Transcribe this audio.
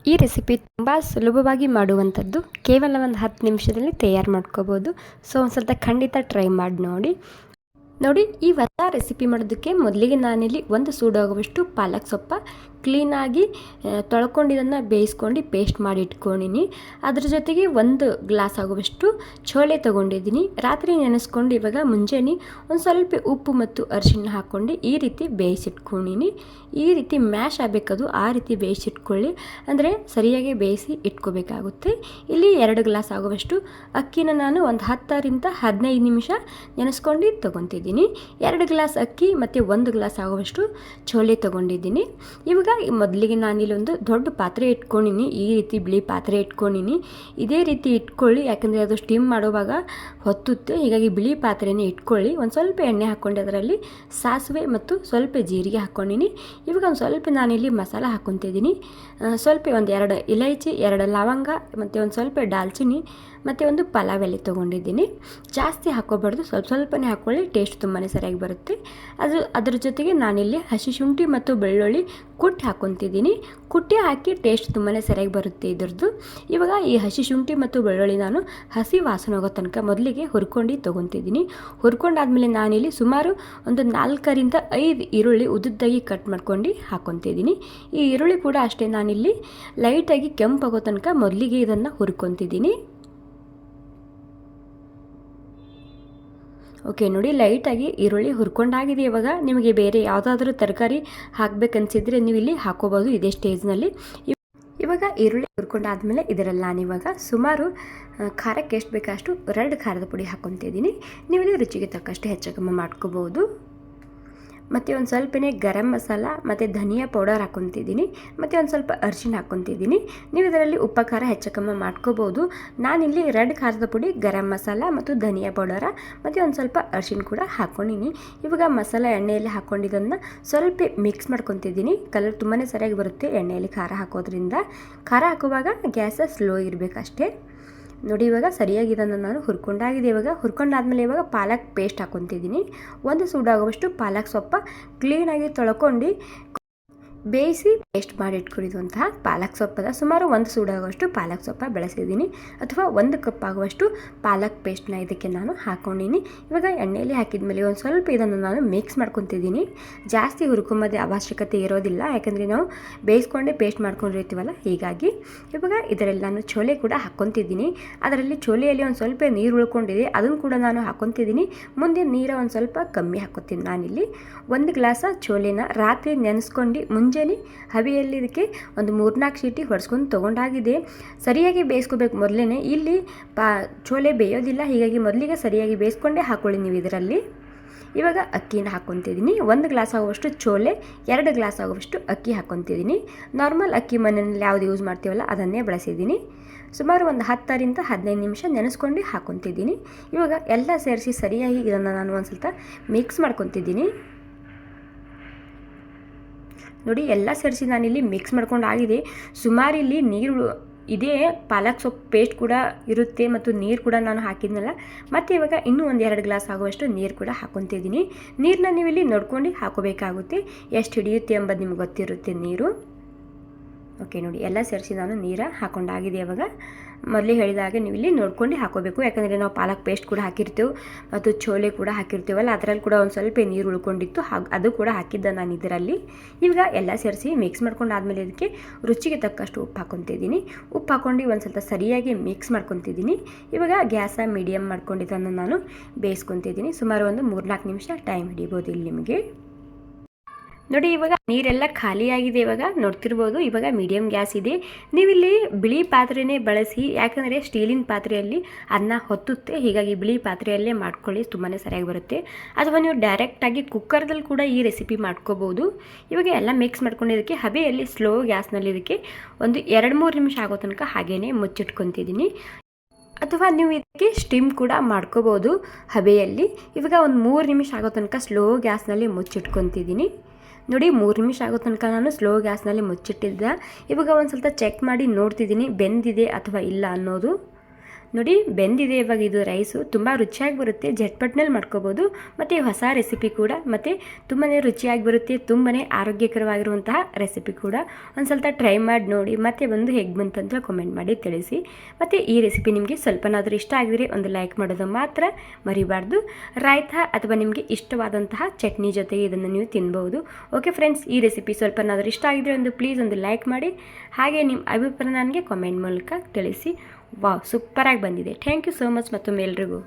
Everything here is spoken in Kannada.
ಈ ರೆಸಿಪಿ ತುಂಬ ಸುಲಭವಾಗಿ ಮಾಡುವಂಥದ್ದು. ಕೇವಲ ಒಂದು 10 ನಿಮಿಷದಲ್ಲಿ ತಯಾರು ಮಾಡ್ಕೋಬೋದು. ಸೊ ಒಂದು ಸ್ವಲ್ಪ ಖಂಡಿತ ಟ್ರೈ ಮಾಡಿ ನೋಡಿ. ಈ ಹೊಸ ರೆಸಿಪಿ ಮಾಡೋದಕ್ಕೆ ಮೊದಲಿಗೆ ನಾನಿಲ್ಲಿ ಒಂದು ಸೂಡಾಗುವಷ್ಟು ಪಾಲಕ್ ಸೊಪ್ಪ ಕ್ಲೀನಾಗಿ ತೊಳ್ಕೊಂಡಿದ್ದನ್ನು ಬೇಯಿಸ್ಕೊಂಡು ಪೇಸ್ಟ್ ಮಾಡಿ ಇಟ್ಕೊಂಡಿನಿ. ಅದ್ರ ಜೊತೆಗೆ ಒಂದು ಗ್ಲಾಸ್ ಆಗುವಷ್ಟು ಚೋಲೆ ತೊಗೊಂಡಿದ್ದೀನಿ. ರಾತ್ರಿ ನೆನೆಸ್ಕೊಂಡು ಇವಾಗ ಮುಂಜಾನೆ ಒಂದು ಸ್ವಲ್ಪ ಉಪ್ಪು ಮತ್ತು ಅರಿಶಿಣ ಹಾಕ್ಕೊಂಡು ಈ ರೀತಿ ಬೇಯಿಸಿಟ್ಕೊಂಡಿನಿ. ಈ ರೀತಿ ಮ್ಯಾಶ್ ಆಗಬೇಕದು, ಆ ರೀತಿ ಬೇಯಿಸಿಟ್ಕೊಳ್ಳಿ, ಅಂದರೆ ಸರಿಯಾಗಿ ಬೇಯಿಸಿ ಇಟ್ಕೋಬೇಕಾಗುತ್ತೆ. ಇಲ್ಲಿ 2 ಗ್ಲಾಸ್ ಆಗುವಷ್ಟು ಅಕ್ಕಿನ ನಾನು ಒಂದು 10ರಿಂದ 15 ನಿಮಿಷ ನೆನೆಸ್ಕೊಂಡು ತೊಗೊತಿದ್ದೀನಿ. 2 ಗ್ಲಾಸ್ ಅಕ್ಕಿ ಮತ್ತು 1 ಗ್ಲಾಸ್ ಆಗುವಷ್ಟು ಚೋಲೆ ತೊಗೊಂಡಿದ್ದೀನಿ. ಇವಾಗ ಮೊದಲಿಗೆ ನಾನಿಲ್ಲಿ ಒಂದು ದೊಡ್ಡ ಪಾತ್ರೆ ಇಟ್ಕೊಂಡಿನಿ. ಈ ರೀತಿ ಬಿಳಿ ಪಾತ್ರೆ ಇಟ್ಕೊಂಡಿನಿ. ಇದೇ ರೀತಿ ಇಟ್ಕೊಳ್ಳಿ, ಯಾಕಂದರೆ ಅದು ಸ್ಟೀಮ್ ಮಾಡುವಾಗ ಹೊತ್ತುತ್ತೆ. ಹೀಗಾಗಿ ಬಿಳಿ ಪಾತ್ರೆನೇ ಇಟ್ಕೊಳ್ಳಿ. ಒಂದು ಸ್ವಲ್ಪ ಎಣ್ಣೆ ಹಾಕ್ಕೊಂಡು ಅದರಲ್ಲಿ ಸಾಸಿವೆ ಮತ್ತು ಸ್ವಲ್ಪ ಜೀರಿಗೆ ಹಾಕ್ಕೊಂಡಿನಿ. ಇವಾಗ ಒಂದು ಸ್ವಲ್ಪ ನಾನಿಲ್ಲಿ ಮಸಾಲ ಹಾಕ್ಕೊತಿದ್ದೀನಿ. ಸ್ವಲ್ಪ ಒಂದು 2 ಇಲೈಚಿ, 2 ಲವಂಗ ಮತ್ತು ಒಂದು ಸ್ವಲ್ಪ ದಾಲ್ಚಿನ್ನಿ ಮತ್ತು ಒಂದು ಪಲಾವ್ ಎಲೆ ತೊಗೊಂಡಿದ್ದೀನಿ. ಜಾಸ್ತಿ ಹಾಕ್ಕೋಬಾರ್ದು, ಸ್ವಲ್ಪನೇ ಹಾಕ್ಕೊಳ್ಳಿ, ಟೇಸ್ಟ್ ತುಂಬಾ ಸರಿಯಾಗಿ ಬರುತ್ತೆ. ಅದ್ರ ಜೊತೆಗೆ ನಾನಿಲ್ಲಿ ಹಸಿ ಶುಂಠಿ ಮತ್ತು ಬೆಳ್ಳುಳ್ಳಿ ಕುಟ್ಟಿ ಹಾಕ್ಕೊತಿದ್ದೀನಿ. ಕುಟ್ಟಿ ಹಾಕಿ ಟೇಸ್ಟ್ ತುಂಬಾ ಸರಿಯಾಗಿ ಬರುತ್ತೆ ಇದ್ರದ್ದು. ಇವಾಗ ಈ ಹಸಿ ಶುಂಠಿ ಮತ್ತು ಬೆಳ್ಳುಳ್ಳಿ ನಾನು ಹಸಿ ವಾಸನೆ ಹೋಗೋ ತನಕ ಮೊದಲಿಗೆ ಹುರ್ಕೊಂಡು ತೊಗೊತಿದ್ದೀನಿ. ಹುರ್ಕೊಂಡಾದ್ಮೇಲೆ ನಾನಿಲ್ಲಿ ಸುಮಾರು ಒಂದು 4ರಿಂದ 5 ಈರುಳ್ಳಿ ಉದ್ದುದ್ದಾಗಿ ಕಟ್ ಮಾಡ್ಕೊಂಡು ಹಾಕ್ಕೊತಿದ್ದೀನಿ. ಈ ಈರುಳ್ಳಿ ಕೂಡ ಅಷ್ಟೇ, ನಾನಿಲ್ಲಿ ಲೈಟಾಗಿ ಕೆಂಪಾಗೋ ತನಕ ಮೊದಲಿಗೆ ಇದನ್ನು ಹುರ್ಕೊತಿದ್ದೀನಿ. ಓಕೆ ನೋಡಿ, ಲೈಟಾಗಿ ಈರುಳ್ಳಿ ಹುರ್ಕೊಂಡಾಗಿದೆ. ಇವಾಗ ನಿಮಗೆ ಬೇರೆ ಯಾವುದಾದ್ರೂ ತರಕಾರಿ ಹಾಕಬೇಕನ್ಸಿದ್ರೆ ನೀವು ಇಲ್ಲಿ ಹಾಕೋಬೋದು ಇದೇ ಸ್ಟೇಜ್ನಲ್ಲಿ. ಇವಾಗ ಈರುಳ್ಳಿ ಹುರ್ಕೊಂಡಾದ್ಮೇಲೆ ಇದರಲ್ಲಿ ನಾನಿವಾಗ ಸುಮಾರು ಖಾರಕ್ಕೆ ಎಷ್ಟು ಬೇಕಷ್ಟು ರೆಡ್ ಖಾರದ ಪುಡಿ ಹಾಕ್ಕೊತಿದ್ದೀನಿ. ನೀವು ಇಲ್ಲಿ ರುಚಿಗೆ ತಕ್ಕಷ್ಟು ಹೆಚ್ಚು ಕಮ್ಮಿ ಮಾಡ್ಕೋಬೋದು. ಮತ್ತು ಒಂದು ಸ್ವಲ್ಪನೇ ಗರಂ ಮಸಾಲ ಮತ್ತು ಧನಿಯಾ ಪೌಡರ್ ಹಾಕ್ಕೊತಿದ್ದೀನಿ. ಮತ್ತು ಒಂದು ಸ್ವಲ್ಪ ಅರಿಶಿಣ ಹಾಕ್ಕೊತಿದ್ದೀನಿ. ನೀವು ಇದರಲ್ಲಿ ಉಪ್ಪು ಖಾರ ಹೆಚ್ಚು ಕಮ್ಮಿ ಮಾಡ್ಕೋಬೋದು. ನಾನಿಲ್ಲಿ ರೆಡ್ ಖಾರದ ಪುಡಿ, ಗರಂ ಮಸಾಲ ಮತ್ತು ಧನಿಯಾ ಪೌಡರ ಮತ್ತು ಒಂದು ಸ್ವಲ್ಪ ಅರಿಶಿಣ ಕೂಡ ಹಾಕ್ಕೊಂಡಿನಿ. ಇವಾಗ ಮಸಾಲ ಎಣ್ಣೆಯಲ್ಲಿ ಹಾಕ್ಕೊಂಡಿದ್ದನ್ನು ಸ್ವಲ್ಪ ಮಿಕ್ಸ್ ಮಾಡ್ಕೊತಿದ್ದೀನಿ. ಕಲರ್ ತುಂಬಾ ಸರಿಯಾಗಿ ಬರುತ್ತೆ ಎಣ್ಣೆಯಲ್ಲಿ ಖಾರ ಹಾಕೋದ್ರಿಂದ. ಖಾರ ಹಾಕುವಾಗ ಗ್ಯಾಸ ಸ್ಲೋ ಇರಬೇಕಷ್ಟೇ. ನೋಡಿ, ಇವಾಗ ಸರಿಯಾಗಿ ಇದನ್ನು ನಾನು ಹುರ್ಕೊಂಡಾಗಿದೆ. ಇವಾಗ ಹುರ್ಕೊಂಡಾದ್ಮೇಲೆ ಇವಾಗ ಪಾಲಕ್ ಪೇಸ್ಟ್ ಹಾಕ್ಕೊತಿದ್ದೀನಿ. 1 ಸೂಡಾಗುವಷ್ಟು ಪಾಲಕ್ ಸೊಪ್ಪ ಕ್ಲೀನಾಗಿ ತೊಳ್ಕೊಂಡು ಬೇಯಿಸಿ ಪೇಸ್ಟ್ ಮಾಡಿ ಇಟ್ಕೊಂಡಿರುವಂತಹ ಪಾಲಕ್ ಸೊಪ್ಪದ ಸುಮಾರು 1 ಸೂಡಾಗುವಷ್ಟು ಪಾಲಕ್ ಸೊಪ್ಪ ಬೆಳೆಸಿದ್ದೀನಿ, ಅಥವಾ 1 ಕಪ್ ಆಗುವಷ್ಟು ಪಾಲಕ್ ಪೇಸ್ಟ್ನ ಇದಕ್ಕೆ ನಾನು ಹಾಕ್ಕೊಂಡಿನಿ. ಇವಾಗ ಎಣ್ಣೆಯಲ್ಲಿ ಹಾಕಿದ್ಮೇಲೆ ಒಂದು ಸ್ವಲ್ಪ ಇದನ್ನು ನಾನು ಮಿಕ್ಸ್ ಮಾಡ್ಕೊತಿದ್ದೀನಿ. ಜಾಸ್ತಿ ಹುರ್ಕೊಂಬದೇ ಅವಶ್ಯಕತೆ ಇರೋದಿಲ್ಲ, ಯಾಕಂದರೆ ನಾವು ಬೇಯಿಸ್ಕೊಂಡೇ ಪೇಸ್ಟ್ ಮಾಡ್ಕೊಂಡಿರ್ತೀವಲ್ಲ, ಹೀಗಾಗಿ. ಇವಾಗ ಇದರಲ್ಲಿ ನಾನು ಚೋಲೆ ಕೂಡ ಹಾಕ್ಕೊತಿದ್ದೀನಿ. ಅದರಲ್ಲಿ ಚೋಲೆಯಲ್ಲಿ ಒಂದು ಸ್ವಲ್ಪ ನೀರು ಉಳ್ಕೊಂಡಿದೆ, ಅದನ್ನು ಕೂಡ ನಾನು ಹಾಕ್ಕೊತಿದ್ದೀನಿ. ಮುಂದೆ ನೀರು ಒಂದು ಸ್ವಲ್ಪ ಕಮ್ಮಿ ಹಾಕ್ಕೊತೀನಿ. ನಾನಿಲ್ಲಿ 1 ಗ್ಲಾಸ ಚೋಲೆನ ರಾತ್ರಿ ನೆನೆಸ್ಕೊಂಡು ಮುಂಜಾನೆ ಹಬೆಯಲ್ಲಿ ಇದಕ್ಕೆ ಒಂದು 3-4 ಸೀಟಿ ಹೊಡ್ಸ್ಕೊಂಡು ತೊಗೊಂಡಾಗಿದೆ. ಸರಿಯಾಗಿ ಬೇಯಿಸ್ಕೋಬೇಕು ಮೊದಲೇ. ಇಲ್ಲಿ ಚೋಲೆ ಬೇಯೋದಿಲ್ಲ, ಹೀಗಾಗಿ ಮೊದಲಿಗೆ ಸರಿಯಾಗಿ ಬೇಯಿಸ್ಕೊಂಡೇ ಹಾಕ್ಕೊಳ್ಳಿ ನೀವು ಇದರಲ್ಲಿ. ಇವಾಗ ಅಕ್ಕಿನ ಹಾಕ್ಕೊತಿದ್ದೀನಿ. 1 ಗ್ಲಾಸ್ ಆಗುವಷ್ಟು ಚೋಲೆ, 2 ಗ್ಲಾಸ್ ಆಗುವಷ್ಟು ಅಕ್ಕಿ ಹಾಕ್ಕೊತಿದ್ದೀನಿ. ನಾರ್ಮಲ್ ಅಕ್ಕಿ ಮನೆಯಲ್ಲಿ ಯಾವುದು ಯೂಸ್ ಮಾಡ್ತೀವಲ್ಲ ಅದನ್ನೇ ಬಳಸಿದ್ದೀನಿ. ಸುಮಾರು ಒಂದು 10ರಿಂದ 15 ನಿಮಿಷ ನೆನೆಸ್ಕೊಂಡು ಹಾಕ್ಕೊತಿದ್ದೀನಿ. ಇವಾಗ ಎಲ್ಲ ಸೇರಿಸಿ ಸರಿಯಾಗಿ ಇದನ್ನು ನಾನು ಒಂದು ಸ್ವಲ್ಪ ಮಿಕ್ಸ್ ಮಾಡ್ಕೊತಿದ್ದೀನಿ. ನೋಡಿ, ಎಲ್ಲ ಸೇರಿಸಿ ನಾನಿಲ್ಲಿ ಮಿಕ್ಸ್ ಮಾಡ್ಕೊಂಡು ಆಗಿದೆ. ಸುಮಾರು ಇಲ್ಲಿ ನೀರು ಇದೇ ಪಾಲಕ್ ಸೊಪ್ಪು ಪೇಸ್ಟ್ ಕೂಡ ಇರುತ್ತೆ, ಮತ್ತು ನೀರು ಕೂಡ ನಾನು ಹಾಕಿದ್ನಲ್ಲ. ಮತ್ತು ಇವಾಗ ಇನ್ನೂ ಒಂದು 2 ಗ್ಲಾಸ್ ಆಗುವಷ್ಟು ನೀರು ಕೂಡ ಹಾಕ್ಕೊತಿದ್ದೀನಿ. ನೀರನ್ನ ನೀವು ಇಲ್ಲಿ ನೋಡ್ಕೊಂಡು ಹಾಕೋಬೇಕಾಗುತ್ತೆ, ಎಷ್ಟು ಹಿಡಿಯುತ್ತೆ ಎಂಬುದು ನಿಮ್ಗೆ ಗೊತ್ತಿರುತ್ತೆ ನೀರು. ಓಕೆ ನೋಡಿ, ಎಲ್ಲ ಸೇರಿಸಿ ನಾನು ನೀರು ಹಾಕ್ಕೊಂಡಾಗಿದೆ. ಇವಾಗ ಮೊದಲೇ ಹೇಳಿದ ಹಾಗೆ ನೀವು ಇಲ್ಲಿ ನೋಡ್ಕೊಂಡು ಹಾಕೋಬೇಕು, ಯಾಕಂದರೆ ನಾವು ಪಾಲಕ್ ಪೇಸ್ಟ್ ಕೂಡ ಹಾಕಿರ್ತೀವಿ ಮತ್ತು ಚೋಲೆ ಕೂಡ ಹಾಕಿರ್ತೀವಲ್ಲ, ಅದರಲ್ಲಿ ಕೂಡ ಒಂದು ಸ್ವಲ್ಪ ನೀರು ಉಳ್ಕೊಂಡಿತ್ತು, ಅದು ಕೂಡ ಹಾಕಿದ್ದೆ ನಾನು ಇದರಲ್ಲಿ. ಇವಾಗ ಎಲ್ಲ ಸೇರಿಸಿ ಮಿಕ್ಸ್ ಮಾಡ್ಕೊಂಡಾದ್ಮೇಲೆ ಇದಕ್ಕೆ ರುಚಿಗೆ ತಕ್ಕಷ್ಟು ಉಪ್ಪು ಹಾಕ್ಕೊತಿದ್ದೀನಿ. ಉಪ್ಪು ಹಾಕ್ಕೊಂಡು ಒಂದು ಸ್ವಲ್ಪ ಸರಿಯಾಗಿ ಮಿಕ್ಸ್ ಮಾಡ್ಕೊತಿದ್ದೀನಿ. ಇವಾಗ ಗ್ಯಾಸ ಮೀಡಿಯಮ್ ಮಾಡ್ಕೊಂಡಿದ್ದನ್ನು ನಾನು ಬೇಯಿಸ್ಕೊತಿದ್ದೀನಿ. ಸುಮಾರು ಒಂದು 3-4 ನಿಮಿಷ ಟೈಮ್ ಹಿಡಿಬೋದು ಇಲ್ಲಿ ನಿಮಗೆ. ನೋಡಿ, ಇವಾಗ ನೀರೆಲ್ಲ ಖಾಲಿಯಾಗಿದೆ. ಇವಾಗ ನೋಡ್ತಿರ್ಬೋದು, ಇವಾಗ ಮೀಡಿಯಮ್ ಗ್ಯಾಸ್ ಇದೆ. ನೀವಿಲ್ಲಿ ಬಿಳಿ ಪಾತ್ರೆನೇ ಬಳಸಿ, ಯಾಕಂದರೆ ಸ್ಟೀಲಿನ ಪಾತ್ರೆಯಲ್ಲಿ ಅನ್ನ ಹೊತ್ತುತ್ತೆ, ಹೀಗಾಗಿ ಬಿಳಿ ಪಾತ್ರೆಯಲ್ಲೇ ಮಾಡ್ಕೊಳ್ಳಿ, ತುಂಬಾ ಸರಿಯಾಗಿ ಬರುತ್ತೆ. ಅಥವಾ ನೀವು ಡೈರೆಕ್ಟಾಗಿ ಕುಕ್ಕರ್ದಲ್ಲಿ ಕೂಡ ಈ ರೆಸಿಪಿ ಮಾಡ್ಕೋಬೋದು. ಇವಾಗ ಎಲ್ಲ ಮಿಕ್ಸ್ ಮಾಡ್ಕೊಂಡಿದ್ದಕ್ಕೆ ಹಬೆಯಲ್ಲಿ ಸ್ಲೋ ಗ್ಯಾಸ್ನಲ್ಲಿ ಇದಕ್ಕೆ ಒಂದು 2-3 ನಿಮಿಷ ಆಗೋ ತನಕ ಹಾಗೇ ಮುಚ್ಚಿಟ್ಕೊತಿದ್ದೀನಿ. ಅಥವಾ ನೀವು ಇದಕ್ಕೆ ಸ್ಟೀಮ್ ಕೂಡ ಮಾಡ್ಕೋಬೋದು ಹಬೆಯಲ್ಲಿ. ಇವಾಗ ಒಂದು 3 ನಿಮಿಷ ಆಗೋ ತನಕ ಸ್ಲೋ ಗ್ಯಾಸ್ನಲ್ಲಿ ಮುಚ್ಚಿಟ್ಕೊತಿದ್ದೀನಿ. ನೋಡಿ, 3 ನಿಮಿಷ ಆಗೋ ತನಕ ನಾನು ಸ್ಲೋ ಗ್ಯಾಸ್ನಲ್ಲಿ ಮುಚ್ಚಿಟ್ಟಿದ್ದೆ. ಇವಾಗ ಒಂದು ಸ್ವಲ್ಪ ಚೆಕ್ ಮಾಡಿ ನೋಡ್ತಿದ್ದೀನಿ ಬೆಂದಿದೆ ಅಥವಾ ಇಲ್ಲ ಅನ್ನೋದು. ನೋಡಿ ಬೆಂದಿದೆ ಇವಾಗ ಇದು ರೈಸು ತುಂಬ ರುಚಿಯಾಗಿ ಬರುತ್ತೆ, झटपटನಲ್ಲಿ ಮಾಡ್ಕೋಬೋದು ಮತ್ತು ಹೊಸ ರೆಸಿಪಿ ಕೂಡ ಮತ್ತು ತುಂಬಾ ರುಚಿಯಾಗಿ ಬರುತ್ತೆ, ತುಂಬಾ ಆರೋಗ್ಯಕರವಾಗಿರುವಂತಹ ರೆಸಿಪಿ ಕೂಡ. ಒಂದು ಸ್ವಲ್ಪ ಟ್ರೈ ಮಾಡಿ ನೋಡಿ ಮತ್ತು ಒಂದು ಹೇಗೆ ಬಂತಂತ ಕಮೆಂಟ್ ಮಾಡಿ ತಿಳಿಸಿ. ಮತ್ತು ಈ ರೆಸಿಪಿ ನಿಮಗೆ ಸ್ವಲ್ಪನಾದರೂ ಇಷ್ಟ ಆಗಿದ್ರೆ ಒಂದು ಲೈಕ್ ಮಾಡೋದು ಮಾತ್ರ ಮರಿಬಾರ್ದು. ರಾಯ್ತಾ ಅಥವಾ ನಿಮಗೆ ಇಷ್ಟವಾದಂತಹ ಚಟ್ನಿ ಜೊತೆಗೆ ಇದನ್ನು ನೀವು ತಿನ್ಬೋದು. ಓಕೆ ಫ್ರೆಂಡ್ಸ್, ಈ ರೆಸಿಪಿ ಸ್ವಲ್ಪನಾದರೂ ಇಷ್ಟ ಆಗಿದ್ರೆ ಪ್ಲೀಸ್ ಒಂದು ಲೈಕ್ ಮಾಡಿ, ಹಾಗೆ ನಿಮ್ಮ ಅಭಿಪ್ರಾಯ ನನಗೆ ಕಾಮೆಂಟ್ ಮೂಲಕ ತಿಳಿಸಿ. ವಾವ್, ಸೂಪರಾಗಿ ಬಂದಿದೆ. ಥ್ಯಾಂಕ್ ಯು ಸೋ ಮಚ್ ಮತ್ತೊಮ್ಮೆ ಎಲ್ರಿಗೂ.